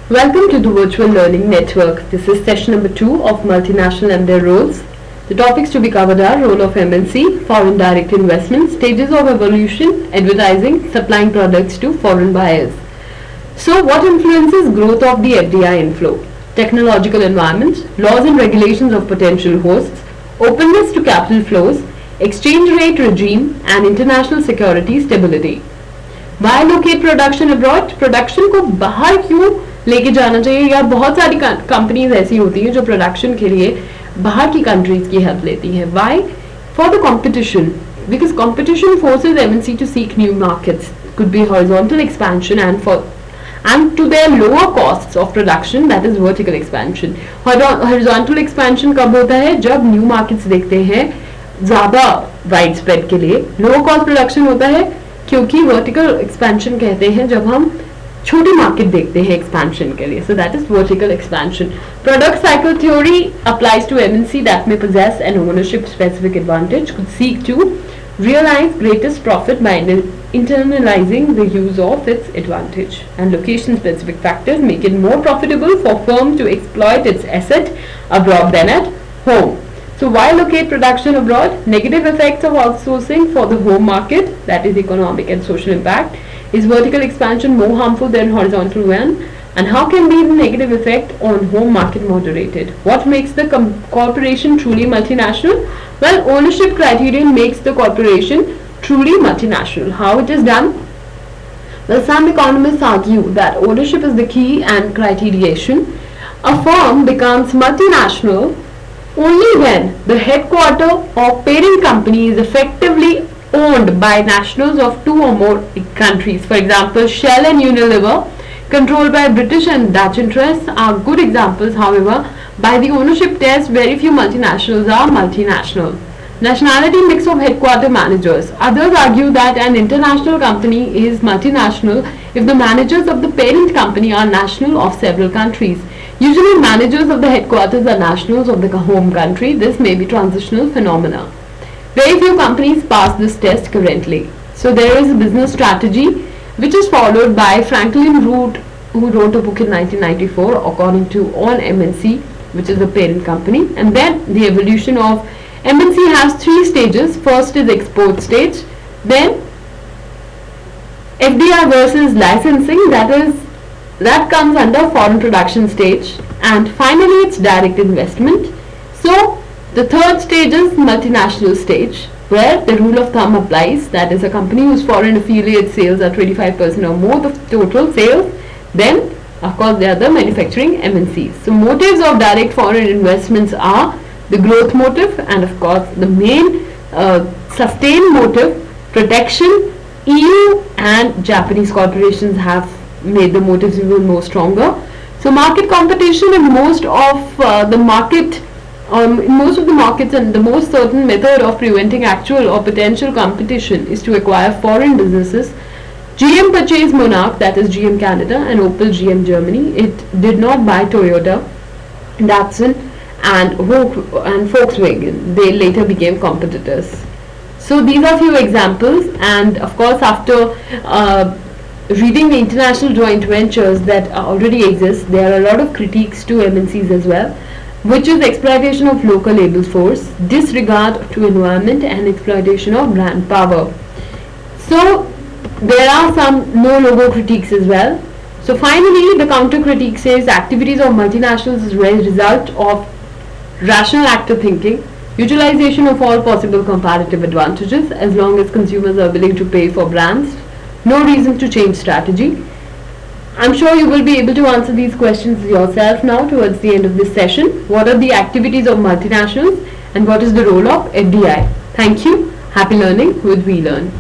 Welcome to the Virtual Learning Network. This is session number 2 of Multinational and Their Roles. The topics to be covered are role of MNC, foreign direct investment, stages of evolution, advertising, supplying products to foreign buyers. So what influences growth of the FDI inflow? Technological environment, laws and regulations of potential hosts, openness to capital flows, exchange rate regime and international security stability. Why locate production abroad? Production को बाहर क्यों लेके जाना चाहिए, या बहुत सारी companies ऐसी होती हैं जो प्रोडक्शन के लिए बाहर की कंट्रीज की हेल्प लेती हैं. Why? For the competition, because competition forces MNC to seek new markets. Could be horizontal expansion and to their lower costs of production, that is vertical expansion. Horizontal expansion कब होता है? जब new markets देखते हैं ज़्यादा wide spread के लिए. Lower cost production होता है क्योंकि वर्टिकल एक्सपेंशन कहते हैं जब हम छोटी मार्केट देखते हैं एक्सपेंशन के लिए. So that is vertical expansion. Product cycle theory applies to MNC that may possess an ownership specific advantage, could seek to realize greatest profit by internalizing the use of its advantage, and location specific factors make it more profitable for firm to exploit its asset abroad than at home. So why locate production abroad? Negative effects of outsourcing for the home market, that is economic and social impact. Is vertical expansion more harmful than horizontal one? And how can be the negative effect on home market moderated? What makes the corporation truly multinational? Well, ownership criterion makes the corporation truly multinational. How it is done? Well, some economists argue that ownership is the key and criterion. A firm becomes multinational only when the headquarter or parent company is effectively owned by nationals of two or more countries. For example, Shell and Unilever, controlled by British and Dutch interests, are good examples. However, by the ownership test, very few multinationals are multinational. Nationality mix of headquarter managers. Others argue that an international company is multinational if the managers of the parent company are national of several countries. Usually managers of the headquarters are nationals of the home country. This may be transitional phenomena. Very few companies pass this test currently. So there is a business strategy which is followed by Franklin Root, who wrote a book in 1994 according to on MNC, which is the parent company. And then the evolution of MNC has 3 stages. First is export stage, then FDI versus licensing, that comes under foreign production stage, and finally it's direct investment. So the third stage is multinational stage, where the rule of thumb applies, that is a company whose foreign affiliate sales are 25% or more of total sales. Then of course there are the manufacturing MNCs. So motives of direct foreign investments are the growth motive, and of course the main sustained motive, protection. EU and Japanese corporations have made the motives even more stronger. So market competition in most of the markets, and the most certain method of preventing actual or potential competition is to acquire foreign businesses. GM purchased Monarch, that is GM Canada, and Opel GM Germany. It did not buy Toyota, Datsun and Volkswagen. They later became competitors. So these are few examples, and of course after reading the international joint ventures that already exist, there are a lot of critiques to MNCs as well, which is exploitation of local labor force, disregard to environment, and exploitation of brand power. So there are some no logo critiques as well. So finally the counter critique says activities of multinationals is a result of rational active thinking, utilization of all possible comparative advantages as long as consumers are willing to pay for brands. No reason to change strategy. I'm sure you will be able to answer these questions yourself now towards the end of this session. What are the activities of multinationals and what is the role of FDI? Thank you. Happy learning with We Learn.